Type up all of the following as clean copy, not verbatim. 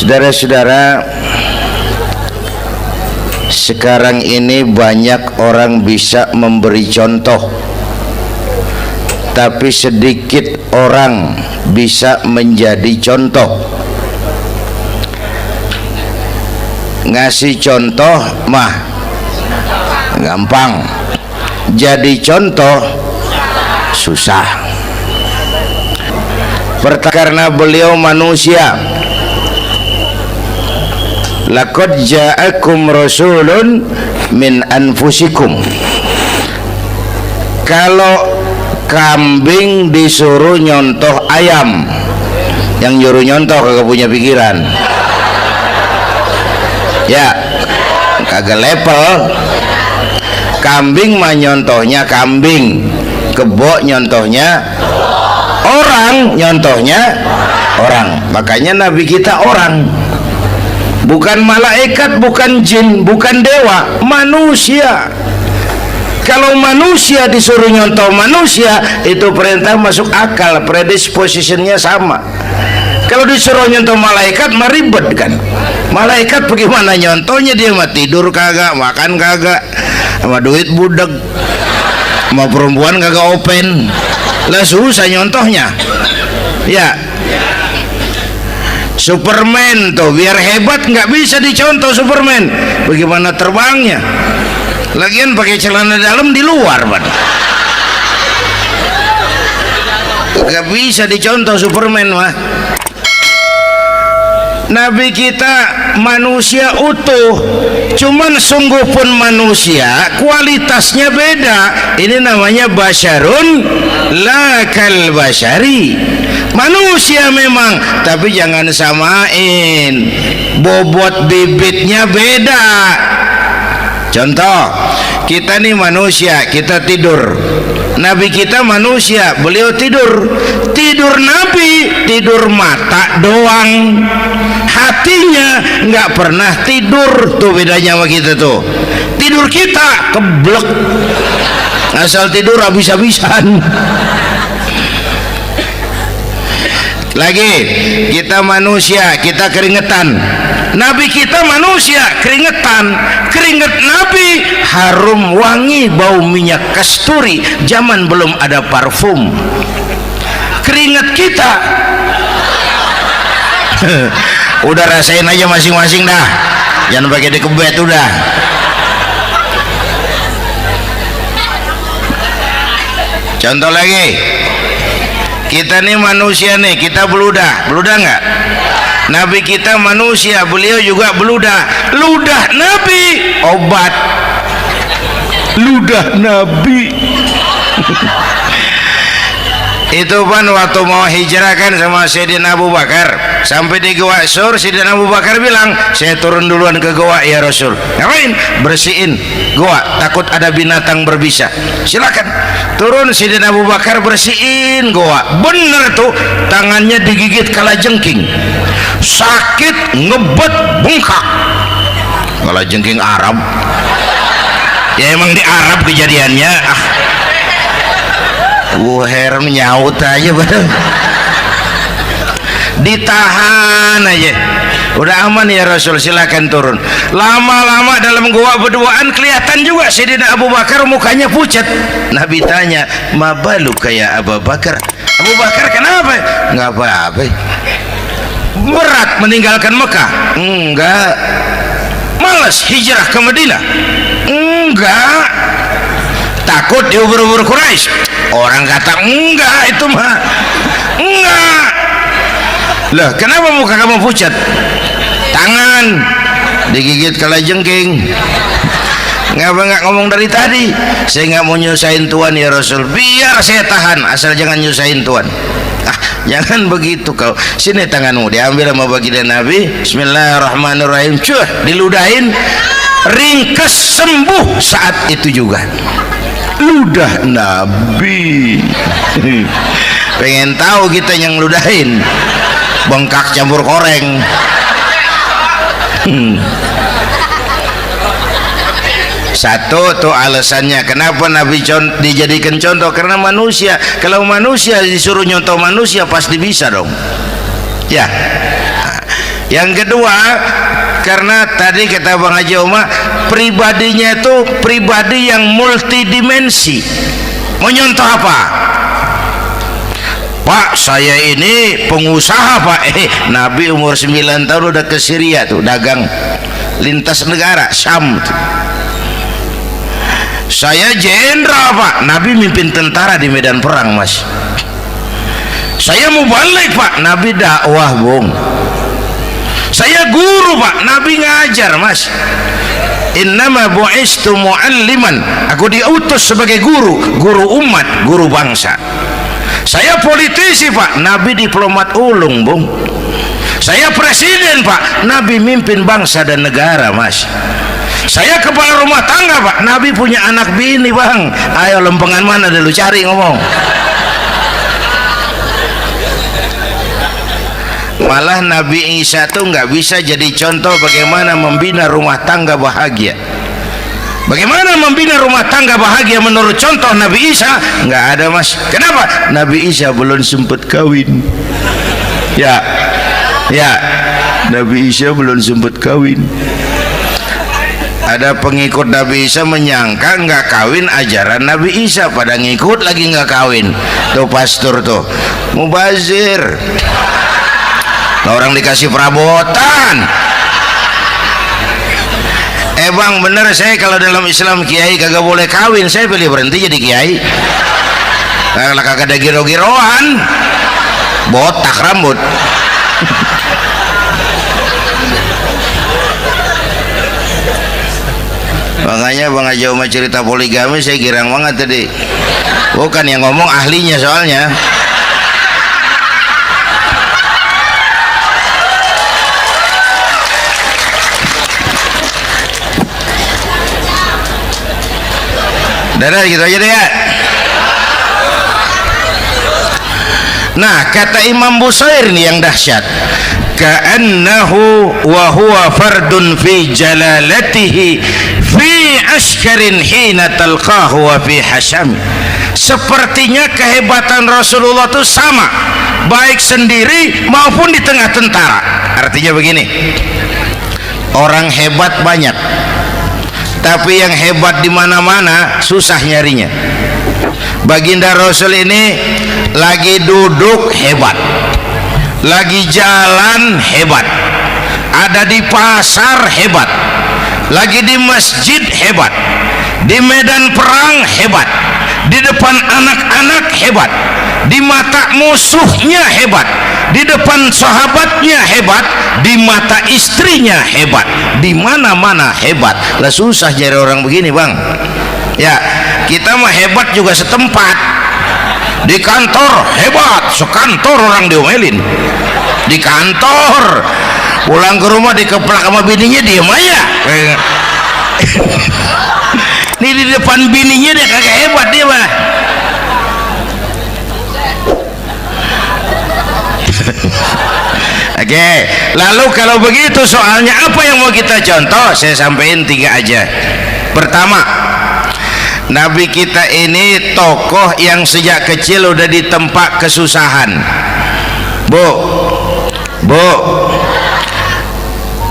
Saudara-saudara, sekarang ini banyak orang bisa memberi contoh, tapi sedikit orang bisa menjadi contoh. Ngasih contoh mah gampang, jadi contoh susah. Karena beliau manusia. Laqad ja'akum rasulun min anfusikum. Kalau kambing disuruh nyontoh ayam, yang nyuruh nyontoh kagak punya pikiran, ya kagak level. Kambing mah nyontohnya kambing, kebo nyontohnya orang, nyontohnya orang. Makanya Nabi kita orang, bukan malaikat, bukan jin, bukan dewa, manusia. Kalau manusia disuruh nyontoh manusia, itu perintah masuk akal, predispositionnya sama. Kalau disuruh nyontoh malaikat mah ribet kan. Malaikat bagaimana nyontohnya, dia mah tidur kagak, makan kagak, sama duit budek, sama perempuan kagak open, lah susah nyontohnya. Ya, Superman tuh biar hebat nggak bisa dicontoh Superman, bagaimana terbangnya, lagian pakai celana dalam di luar, Pak. Nggak bisa dicontoh Superman mah. Nabi kita manusia utuh, cuman sungguh pun manusia, kualitasnya beda. Ini namanya basyarun la kal basyari. Manusia memang, tapi jangan samain, bobot bibitnya beda. Contoh, kita nih manusia, kita tidur. Nabi kita manusia, beliau tidur. Tidur Nabi, tidur mata doang, hatinya nggak pernah tidur. Tuh bedanya sama kita tuh. Tidur kita keblek, asal tidur habis-habisan. Lagi, kita manusia, kita keringetan. Nabi kita manusia, keringetan. Keringet Nabi harum wangi, bau minyak kasturi, zaman belum ada parfum. Keringet kita udah rasain aja masing-masing dah, jangan pakai dikebet udah. Contoh lagi, kita nih manusia nih, kita beludah nggak? Nabi kita manusia, beliau juga beludah. Ludah Nabi obat, ludah Nabi. Itu kan waktu mau hijrah kan sama Sayyidina Abu Bakar, sampai di Gua Sur, Sayyidina Abu Bakar bilang, saya turun duluan ke gua ya Rasul. Ngapain? Bersihin gua, takut ada binatang berbisa. Silakan turun. Sayyidina Abu Bakar bersihin gua, bener tuh, tangannya digigit kalajengking, sakit, ngebet, bengkak. Kalajengking Arab, ya emang di Arab kejadiannya. Heran nyaut aja bener. Ditahan aja, udah aman ya Rasul, silakan turun. Lama-lama dalam gua berduaan kelihatan juga Sayyidina Abu Bakar mukanya pucat. Nabi tanya, mabalu kayak Abu Bakar? Abu Bakar kenapa? Nggak apa-apa. Berat meninggalkan Mekah? Enggak. Malas hijrah ke Madinah? Enggak. Takut diubur-ubur Quraisy? Orang kata enggak, itu mah enggak. Lah kenapa muka kamu pucat? Tangan digigit kalajengking. Ngapa nggak ngomong dari tadi? Saya nggak mau nyusahin Tuhan ya Rasul, biar saya tahan, asal jangan nyusahin Tuhan. Jangan begitu kau. Sini tanganmu, diambil sama baginda Nabi. Bismillahirrahmanirrahim. Cuh, diludahin, ringkes, sembuh saat itu juga. Ludah Nabi. Pengen tahu kita yang ludahin, bengkak campur koreng. Satu tuh alasannya kenapa Nabi dijadikan contoh, karena manusia. Kalau manusia disuruh nyontoh manusia pasti bisa dong ya. Yang kedua, karena tadi kata Bang Haji Oma, pribadinya itu pribadi yang multidimensi. Menyontoh apa? Pak, saya ini pengusaha Pak. Nabi umur 9 tahun udah ke Syria tuh, dagang lintas negara, Syam tuh. Saya jenderal Pak, Nabi mimpin tentara di medan perang Mas. Saya mau balik Pak, Nabi dakwah Bung. Saya guru Pak, Nabi ngajar Mas. Innama bu'istu mu'alliman, aku diutus sebagai guru, guru umat, guru bangsa. Saya politisi Pak, Nabi diplomat ulung Bung. Saya presiden Pak, Nabi mimpin bangsa dan negara Mas. Saya kepala rumah tangga Pak, Nabi punya anak bini Bang. Ayo lempengan mana dulu cari ngomong. Malah Nabi Isa tuh nggak bisa jadi contoh bagaimana membina rumah tangga bahagia. Bagaimana membina rumah tangga bahagia menurut contoh Nabi Isa? Nggak ada Mas. Kenapa? Nabi Isa belum sempat kawin. Ya, Nabi Isa belum sempat kawin. Ada pengikut Nabi Isa menyangka nggak kawin ajaran Nabi Isa, pada ngikut lagi nggak kawin. Tuh pastor tuh mubazir. Orang dikasih perabotan. Bang bener, saya kalau dalam Islam kiai kagak boleh kawin, saya pilih berhenti jadi kiai. Kalau kagak ada giro-giroan, botak rambut. Makanya Bang Haji Oma cerita poligami saya girang banget tadi. Bukan yang ngomong ahlinya soalnya. Dadah gitu aja deh ya. Nah, kata Imam Busair nih yang dahsyat, ka'annahu wa huwa fardun fi jalalatihi fi askarin hina talqahu wa fi hasham. Sepertinya kehebatan Rasulullah itu sama baik sendiri maupun di tengah tentara. Artinya begini, orang hebat banyak, tapi yang hebat di mana-mana susah nyarinya. Baginda Rasul ini lagi duduk hebat, lagi jalan hebat, ada di pasar hebat, lagi di masjid hebat, di medan perang hebat, di depan anak-anak hebat, di mata musuhnya hebat, di depan sahabatnya hebat, di mata istrinya hebat, di mana-mana hebat. Lah susah cari orang begini Bang. Ya, kita mah hebat juga setempat. Di kantor hebat, sekantor orang diomelin. Di kantor, pulang ke rumah dikeplak sama bininya diem aja. Ini di depan bininya dia kagak hebat dia mah. Oke, lalu kalau begitu soalnya apa yang mau kita contoh? Saya sampaikan 3 aja. Pertama, Nabi kita ini tokoh yang sejak kecil udah ditempa kesusahan. Bu,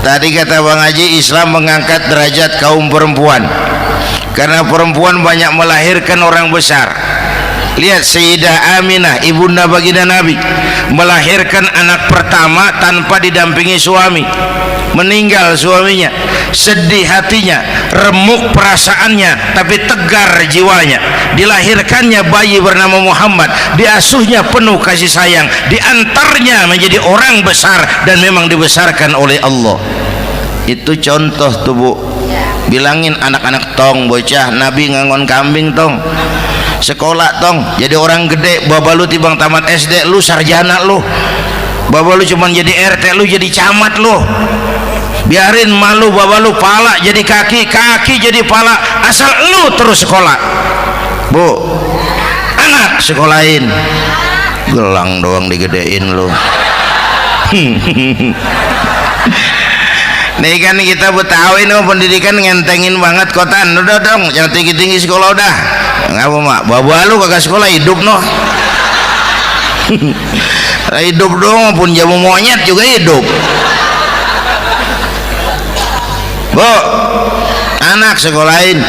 tadi kata Bang Haji, Islam mengangkat derajat kaum perempuan karena perempuan banyak melahirkan orang besar. Lihat Sayyidah Aminah, ibunda baginda Nabi, melahirkan anak pertama tanpa didampingi suami. Meninggal suaminya, sedih hatinya, remuk perasaannya, tapi tegar jiwanya. Dilahirkannya bayi bernama Muhammad, diasuhnya penuh kasih sayang, diantarnya menjadi orang besar dan memang dibesarkan oleh Allah. Itu contoh tuh Bu. Bilangin anak-anak tong, bocah Nabi ngangon kambing tong, sekolah tong, jadi orang gede. Baba lu tibang tamat SD, lu sarjana lu. Baba lu cuman jadi RT, lu jadi camat lu. Biarin malu baba lu pala jadi kaki, kaki jadi pala, asal lu terus sekolah. Bu, anak sekolahin, gelang doang digedein lu. Nih kan kita Betawi nih pendidikan ngentengin banget kotaan. Udah dong, jangan tinggi-tinggi sekolah udah. Ngapa mak? Baba lu kagak sekolah hidup noh. Hidup dong, pun jamu monyet juga hidup. Bu, anak sekolahin.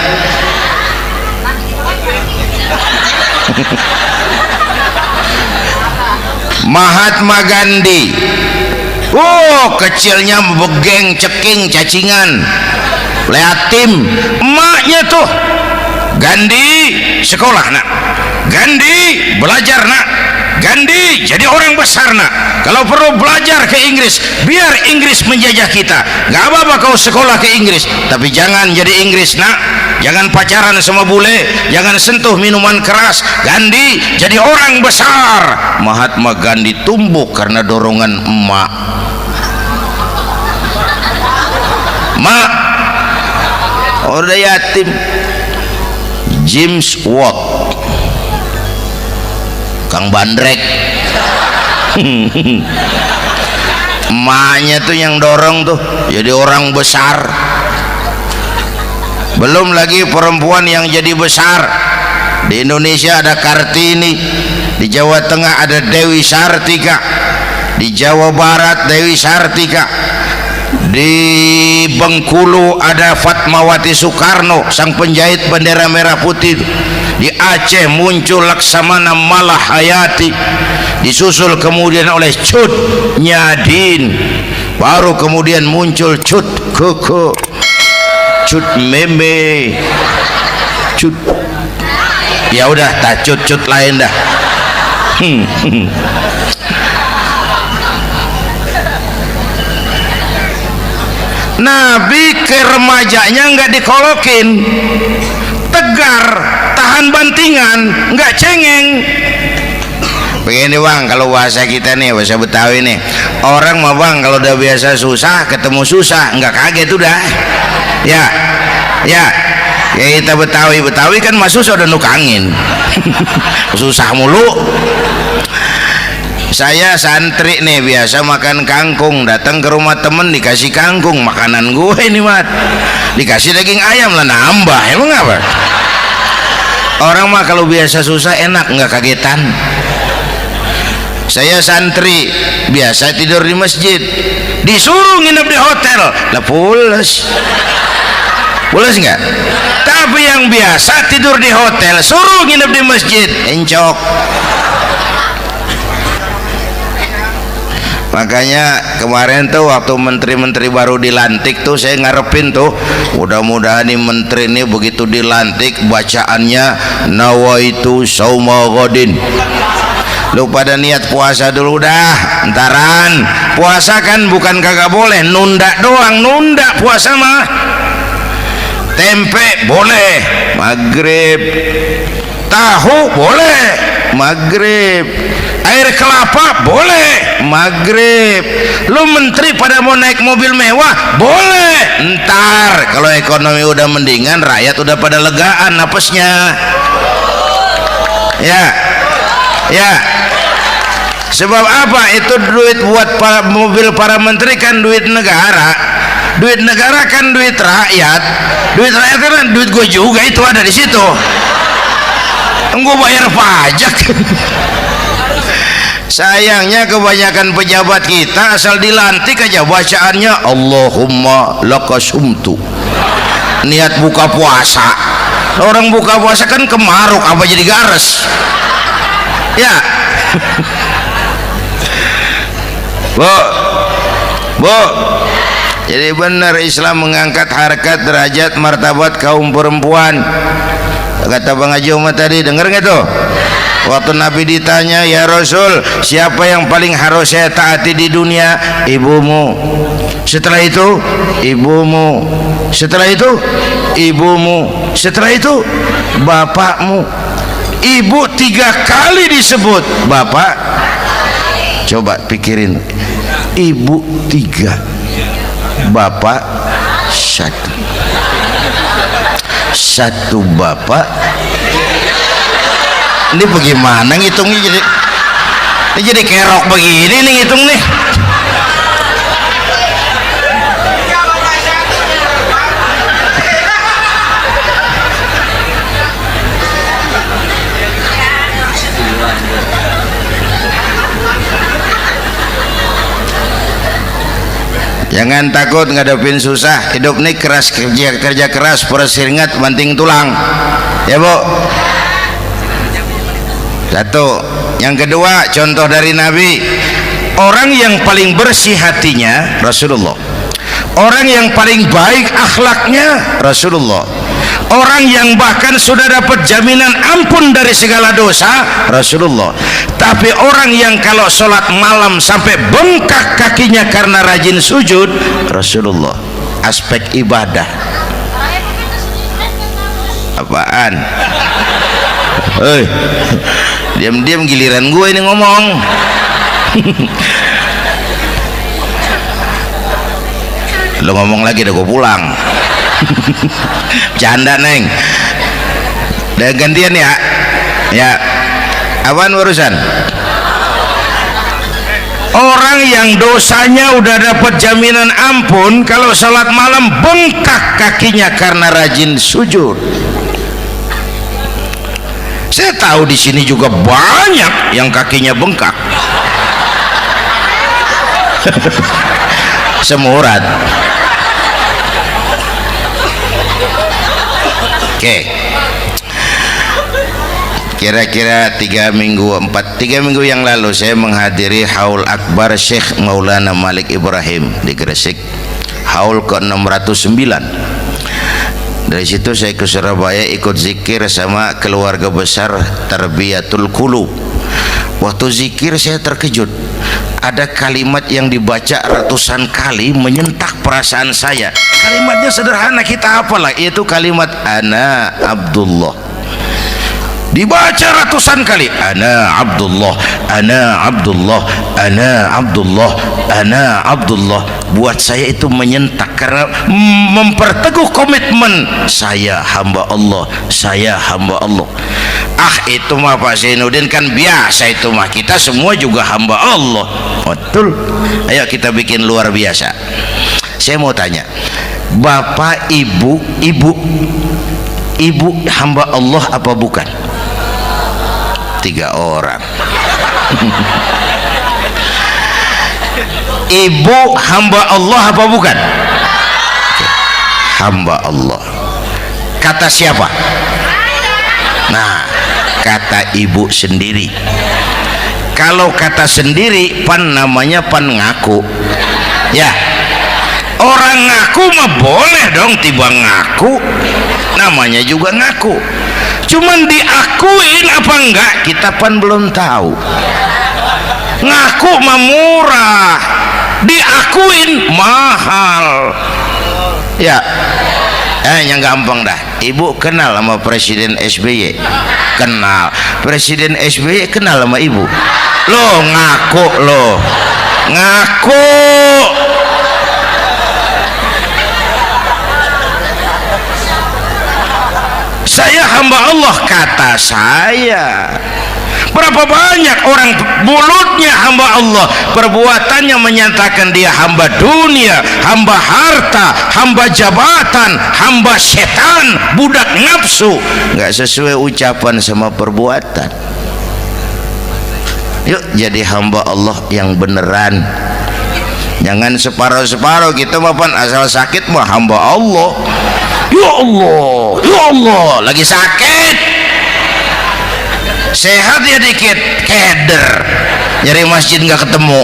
Mahatma Gandhi. Oh, kecilnya begeng, ceking, cacingan, liatim. Emaknya tuh, Gandhi sekolah nak, Gandhi belajar nak, Gandhi jadi orang besar nak. Kalau perlu belajar ke Inggris, biar Inggris menjajah kita. Gak apa-apa kau sekolah ke Inggris, tapi jangan jadi Inggris nak. Jangan pacaran sama bule, jangan sentuh minuman keras. Gandhi jadi orang besar. Mahatma Gandhi tumbuh karena dorongan emak. Mak, udah yatim. James Watt, Kang Bandrek. Emaknya tuh yang dorong tuh jadi orang besar. Belum lagi perempuan yang jadi besar. Di Indonesia ada Kartini, di Jawa Tengah ada Dewi Sartika, di Jawa Barat Dewi Sartika, di Bengkulu ada Fatmawati Soekarno, sang penjahit bendera merah putih. Di Aceh muncul Laksamana Malahayati, disusul kemudian oleh Cut Nyadin, baru kemudian muncul Cut Koko, Cut Meme, Cut, ya udah tak cut lain dah. Nabi ke remajanya nggak dikolokin, tegar, tahan bantingan, nggak cengeng. Begini bang, kalau bahasa kita nih, bahasa Betawi nih, orang mah bang kalau udah biasa susah ketemu susah nggak kaget udah. Ya kita Betawi kan mah susah udah nukangin. Susah mulu. Saya santri nih biasa makan kangkung, datang ke rumah temen dikasih kangkung, makanan gue ini mat, dikasih daging ayam lah nambah, emang apa? Orang mah kalau biasa susah enak nggak kagetan. Saya santri biasa tidur di masjid, disuruh nginep di hotel lah pules nggak? Tapi yang biasa tidur di hotel suruh nginep di masjid encok. Makanya kemarin tuh waktu menteri-menteri baru dilantik tuh saya ngarepin tuh, mudah-mudahan nih menteri ini begitu dilantik bacaannya nawaitu sauma ghadin. Lu pada niat puasa dulu dah, entaran. Puasa kan bukan kagak boleh, nunda doang, nunda puasa mah. Tempe boleh maghrib, tahu boleh maghrib, air kelapa boleh maghrib. Lu menteri pada mau naik mobil mewah boleh ntar kalau ekonomi udah mendingan, rakyat udah pada legaan napasnya. Ya sebab apa? Itu duit buat mobil para menteri kan duit negara. Duit negara kan duit rakyat. Duit rakyat kan duit gue juga, itu ada di situ. Gue bayar pajak. Sayangnya kebanyakan pejabat kita asal dilantik aja bacaannya Allahumma lakasumtu, niat buka puasa. Orang buka puasa kan kemaruk apa jadi gares ya. Bu, jadi benar Islam mengangkat harkat, derajat, martabat kaum perempuan. Kata Bang Haji Umar tadi, dengar nggak tuh? Waktu Nabi ditanya, ya Rasul, siapa yang paling harus saya taati di dunia? Ibumu. Setelah itu ibumu. Setelah itu ibumu. Setelah itu bapakmu. Ibu 3 kali disebut, bapak. Coba pikirin, ibu 3, bapak 1 bapak. Ini bagaimana ngitungnya? Ini jadi kerok begini nih ngitung nih. Jangan takut ngadepin susah. Hidup ini keras, kerja keras, perseringat banting tulang. Ya Bu. Satu. Yang kedua, contoh dari Nabi, orang yang paling bersih hatinya Rasulullah, orang yang paling baik akhlaknya Rasulullah, orang yang bahkan sudah dapat jaminan ampun dari segala dosa Rasulullah. Tapi orang yang kalau sholat malam sampai bengkak kakinya karena rajin sujud Rasulullah. Aspek ibadah. Apaan? Hei, diam-diam giliran gue ini ngomong. Lo ngomong lagi udah gue pulang. Canda neng. Udah gantian ya. Ya. Apaan urusan? Orang yang dosanya udah dapat jaminan ampun, kalau salat malam bengkak kakinya karena rajin sujud. Saya tahu di sini juga banyak yang kakinya bengkak. Semurat. Oke. Kira-kira 3 minggu yang lalu saya menghadiri haul akbar Syekh Maulana Malik Ibrahim di Gresik, haul ke-609. Dari situ saya ke Surabaya ikut zikir sama keluarga besar Tarbiyatul Qulub. Waktu zikir saya terkejut, ada kalimat yang dibaca ratusan kali menyentak perasaan saya. Kalimatnya sederhana, kita apalah, yaitu kalimat ana Abdullah. Dibaca ratusan kali, ana Abdullah, ana Abdullah, ana Abdullah, ana Abdullah. Buat saya itu menyentak karena memperteguh komitmen saya hamba Allah, saya hamba Allah. Ah, itu mah Pak Zainuddin kan biasa, itu mah kita semua juga hamba Allah. Betul. Ayo kita bikin luar biasa. Saya mau tanya, Bapak Ibu hamba Allah apa bukan? 3 orang. Ibu hamba Allah apa bukan? Hamba Allah. Kata siapa? Nah, kata ibu sendiri. Kalau kata sendiri pan namanya pan ngaku. Ya, orang ngaku mah boleh dong, tiba ngaku namanya juga ngaku. Cuman diakuin apa enggak kita pan belum tahu. Ngaku mah murah, diakuin mahal. Ya, yang gampang dah. Ibu kenal sama Presiden SBY? Kenal. Presiden SBY kenal sama ibu? Lo ngaku, lo ngaku. Saya hamba Allah, kata saya. Berapa banyak orang mulutnya hamba Allah, perbuatannya menyatakan dia hamba dunia, hamba harta, hamba jabatan, hamba setan, budak nafsu. Nggak sesuai ucapan sama perbuatan. Yuk jadi hamba Allah yang beneran. Jangan separuh-separuh. Kita mapan asal sakit mah hamba Allah. Ya Allah, ya Allah, lagi sakit, sehat ya dikit, keder, nyari masjid nggak ketemu.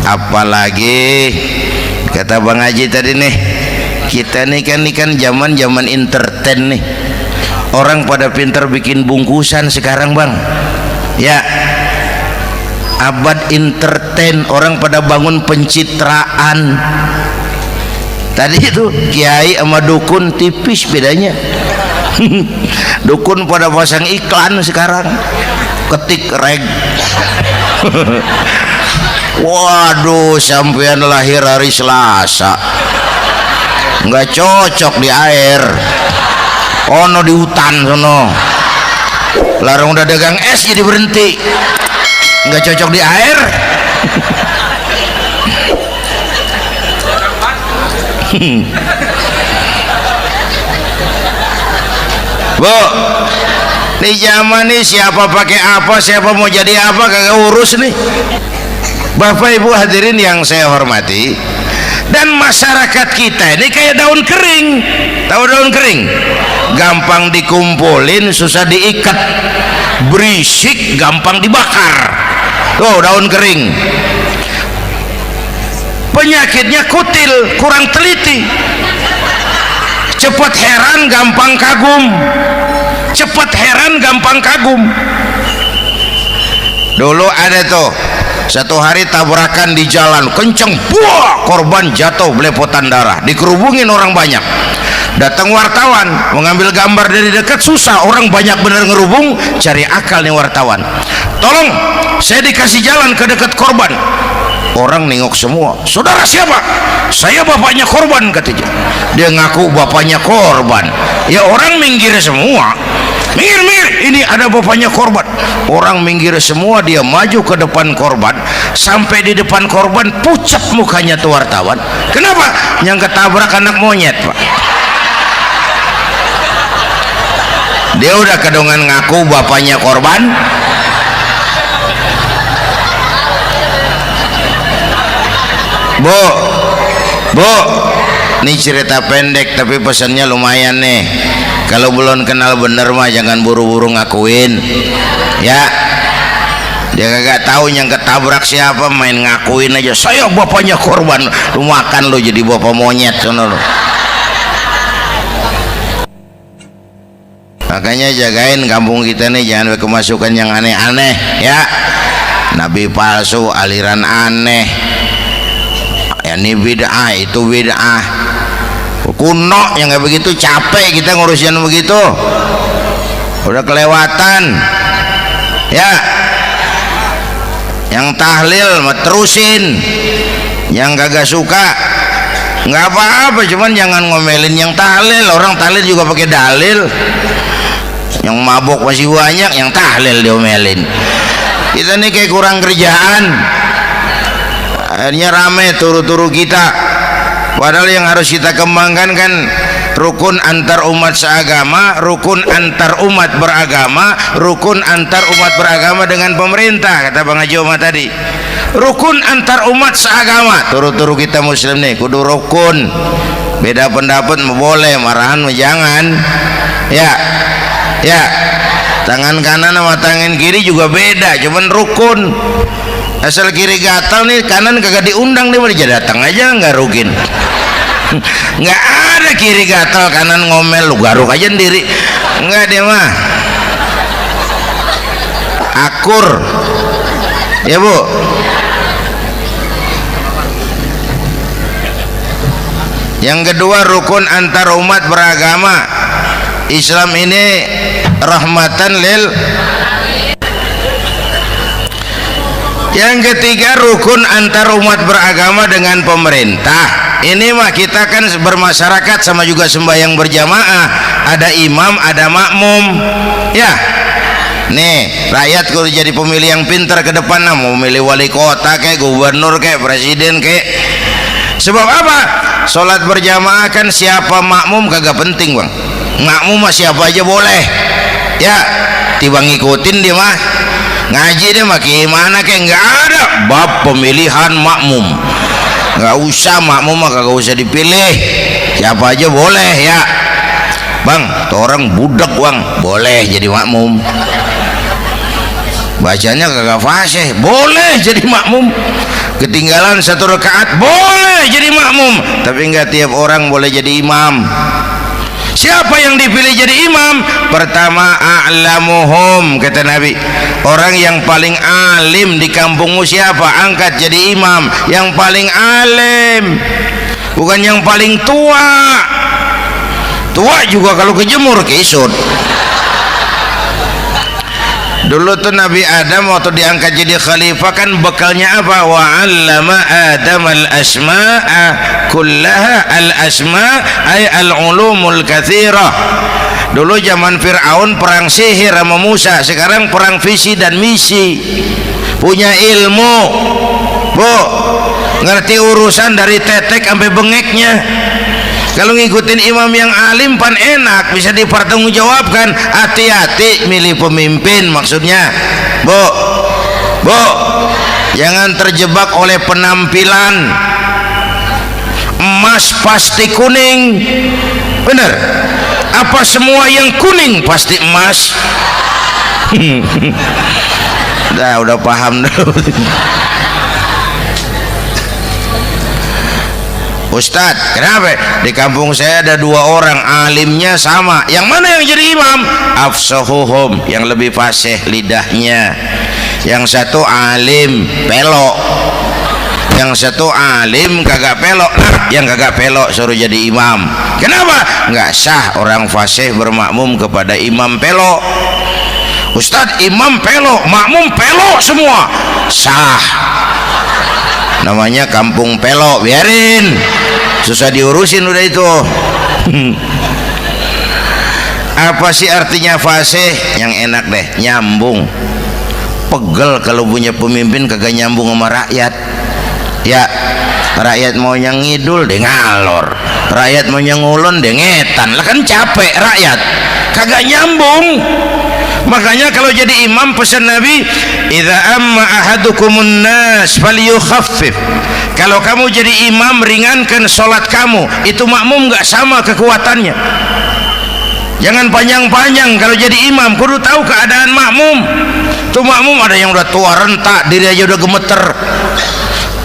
Apalagi kata Bang Haji tadi nih, kita nih kan zaman entertain nih, orang pada pintar bikin bungkusan sekarang Bang. Ya, abad entertain, orang pada bangun pencitraan. Tadi itu kiai sama dukun tipis bedanya. Dukun pada pasang iklan sekarang, ketik reg. Waduh, sampean lahir hari Selasa, nggak cocok di air, ono di hutan sono. Larang udah dagang es jadi berhenti, nggak cocok di air. Bu, Di zaman ini siapa pakai apa, siapa mau jadi apa, kagak urus nih. Bapak Ibu hadirin yang saya hormati, dan masyarakat kita ini kayak daun kering. Tahu daun kering? Gampang dikumpulin, susah diikat, berisik, gampang dibakar. Tuh daun kering. Penyakitnya kutil, kurang teliti, cepat heran, gampang kagum. Cepat heran, gampang kagum. Dulu ada tuh satu hari tabrakan di jalan kenceng, buah, korban jatuh belepotan darah, dikerubungin orang banyak. Datang wartawan mengambil gambar dari dekat, susah, orang banyak bener ngerubung. Cari akal nih wartawan, tolong saya dikasih jalan ke dekat korban. Orang nengok semua, saudara siapa? Saya bapaknya korban, katanya. Dia ngaku bapaknya korban. Ya orang minggir semua, minggir, ini ada bapaknya korban. Orang minggir semua, dia maju ke depan korban. Sampai di depan korban pucat mukanya tuh wartawan. Kenapa? Yang ketabrak anak monyet, Pak. Dia udah kedongan ngaku bapaknya korban. Bu, ini cerita pendek tapi pesannya lumayan nih. Kalau belum kenal bener mah jangan buru-buru ngakuin, ya. Dia kagak tahu yang ketabrak siapa, main ngakuin aja. Saya bapaknya korban. Lu makan lu jadi bapak monyet sono lu. Makanya jagain kampung kita nih, jangan kemasukan yang aneh-aneh, ya. Nabi palsu, aliran aneh. Ya ini bid'ah, itu bid'ah kuno yang kayak begitu. Capek kita ngurusin begitu, udah kelewatan, ya. Yang tahlil terusin, yang kagak suka nggak apa-apa, cuman jangan ngomelin yang tahlil. Orang tahlil juga pakai dalil. Yang mabok masih banyak, yang tahlil diomelin. Kita nih kayak kurang kerjaan, akhirnya rame turu-turu kita. Padahal yang harus kita kembangkan kan rukun antar umat seagama, rukun antar umat beragama, rukun antar umat beragama dengan pemerintah, kata Bang Haji Omar tadi. Rukun antar umat seagama, turu-turu kita muslim nih kudu rukun. Beda pendapat boleh, marahan jangan, ya. Tangan kanan sama tangan kiri juga beda, cuman rukun. Asal kiri gatal nih, kanan kagak diundang, dia datang aja nggak rugin. Nggak ada kiri gatal kanan ngomel, lu garuk aja sendiri, nggak dia mah akur, ya Bu. Yang kedua rukun antar umat beragama. Islam ini rahmatan lil. Yang ketiga rukun antar umat beragama dengan pemerintah. Ini mah kita kan bermasyarakat sama juga sembahyang berjamaah, ada imam ada makmum, ya. Nih rakyat kalau jadi pemilih yang pintar ke depan, nah, mau milih wali kota kayak gubernur kayak presiden kayak. Sebab apa? Sholat berjamaah kan siapa makmum kagak penting, Bang. Makmum mah siapa aja boleh, ya. Tiba ngikutin dia mah ngaji, dia mah gimana kayak nggak ada bab pemilihan makmum, nggak usah. Makmum mah kagak usah dipilih, siapa aja boleh, ya. Bang, tuh orang budak, Bang, boleh jadi makmum. Bacanya kagak fasih, boleh jadi makmum. Ketinggalan satu rakaat, boleh jadi makmum. Tapi nggak tiap orang boleh jadi imam. Siapa yang dipilih jadi imam? Pertama a'lamuhum, kata Nabi. Orang yang paling alim di kampungmu siapa? Angkat jadi imam. Yang paling alim, bukan yang paling tua. Tua juga kalau kejemur kisut. Dulu tuh Nabi Adam waktu diangkat jadi khalifah kan bekalnya apa? Wa 'allama Adam al-asma'a kullaha. Al-asma' ay al-ulumul katsirah. Dulu zaman Fir'aun perang sihir sama Musa, sekarang perang visi dan misi. Punya ilmu, Bu, ngerti urusan dari tetek sampai bengeknya. Kalau ngikutin imam yang alim pan enak, bisa dipertanggungjawabkan. Hati-hati milih pemimpin, maksudnya bu, jangan terjebak oleh penampilan. Emas pasti kuning, benar? Apa semua yang kuning pasti emas? Udah paham dulu. Ustadz, kenapa? Di kampung saya ada 2 orang alimnya sama. Yang mana yang jadi imam? Afsahuhum, yang lebih fasih lidahnya. Yang satu alim pelok, yang satu alim kagak pelok. Nah, yang kagak pelok suruh jadi imam. Kenapa? Nggak sah orang fasih bermakmum kepada imam pelok. Ustadz, imam pelok, makmum pelok semua. Sah. Namanya kampung pelok, biarin, susah diurusin udah itu. Apa sih artinya fasih? Yang enak deh, nyambung. Pegel kalau punya pemimpin kagak nyambung sama rakyat. Ya, rakyat mau yang ngidul deh ngalor, rakyat mau yang ngulon deh ngetan. Lah kan capek rakyat, kagak nyambung. Makanya kalau jadi imam pesan Nabi, idza amma ahadukumun nas falyukhaffif. Kalau kamu jadi imam, ringankan sholat kamu. Itu makmum nggak sama kekuatannya. Jangan panjang-panjang kalau jadi imam, kudu tahu keadaan makmum. Tuh makmum ada yang udah tua rentak, diri aja udah gemeter.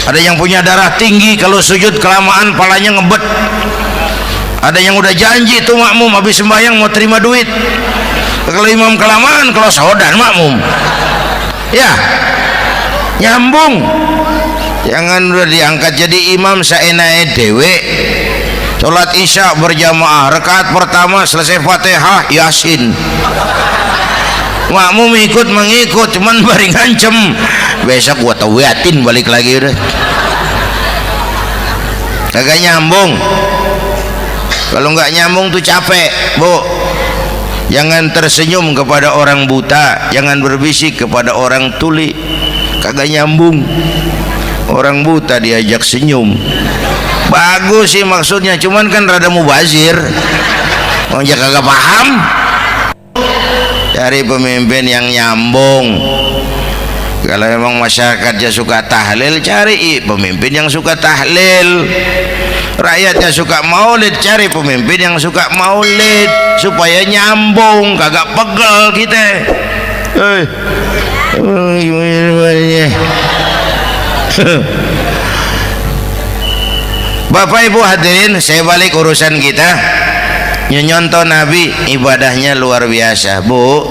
Ada yang punya darah tinggi, kalau sujud kelamaan palanya ngebet. Ada yang udah janji tuh makmum habis sembahyang mau terima duit. Kalau imam kelamaan, kalau saudara makmum, ya nyambung. Jangan udah diangkat jadi imam saenake dewe. Sholat isya berjamaah, rakaat pertama selesai Fatihah Yasin. Makmum ikut mengikut, cuman bari ngancem, besok gua tawiatin balik lagi udah. Kagak nyambung. Kalau nggak nyambung tuh capek, bu. Jangan tersenyum kepada orang buta, jangan berbisik kepada orang tuli, kagak nyambung. Orang buta diajak senyum, bagus sih maksudnya, cuman kan rada mubazir. Orang kagak paham. Cari pemimpin yang nyambung. Kalau memang masyarakatnya suka tahlil, cari pemimpin yang suka tahlil. Rakyatnya suka maulid, cari pemimpin yang suka maulid, supaya nyambung, kagak pegel kita. Bapak Ibu hadirin, saya balik urusan kita. Nyontoh Nabi ibadahnya luar biasa. Bu,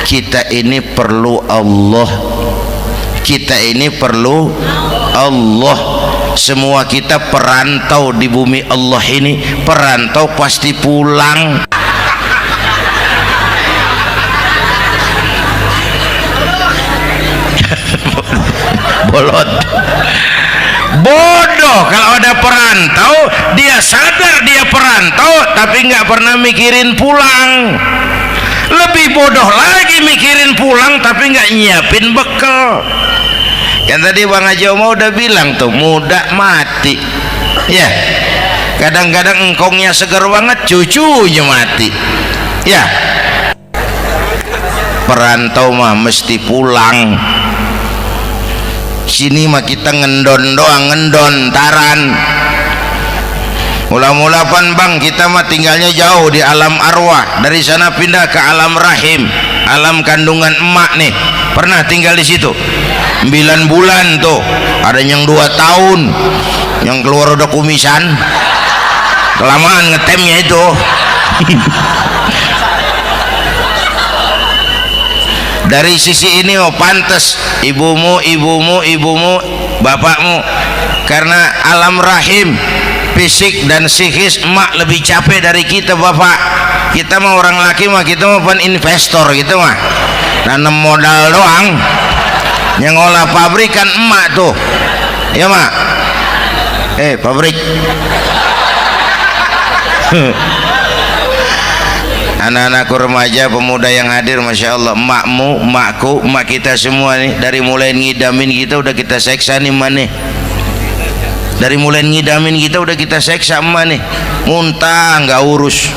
kita ini perlu Allah. Kita ini perlu Allah. Semua kita perantau di bumi Allah ini. Perantau pasti pulang. Bolot, bodoh kalau ada perantau. Dia sadar dia perantau tapi nggak pernah mikirin pulang. Lebih bodoh lagi mikirin pulang tapi nggak nyiapin bekal. Yang tadi Bang Haji Omah udah bilang tuh, muda mati. Ya, kadang-kadang engkongnya segar banget, cucunya mati. Ya, perantau mah mesti pulang. Sini mah kita ngendon doang, ngendon taran. Mula-mula pan Bang, kita mah tinggalnya jauh di alam arwah. Dari sana pindah ke alam rahim, alam kandungan emak nih. Pernah tinggal di situ 9 bulan tuh. Ada yang 2 tahun, yang keluar udah kumisan, kelamaan ngetemnya itu. Dari sisi ini oh pantas ibumu, bapakmu, karena alam rahim, fisik dan psikis emak lebih capek dari kita bapak. Kita mah orang laki mah, kita mah pan investor gitu mah, nanam modal doang. Yang ngolah pabrik kan emak tuh, ya mak. Pabrik. Anak-anakku remaja, pemuda yang hadir, masya Allah, emakmu, emakku, emak kita semua nih, dari mulai ngidamin kita udah kita seksa nih mana. Dari mulai ngidamin kita udah kita seksa emak nih, muntah nggak urus.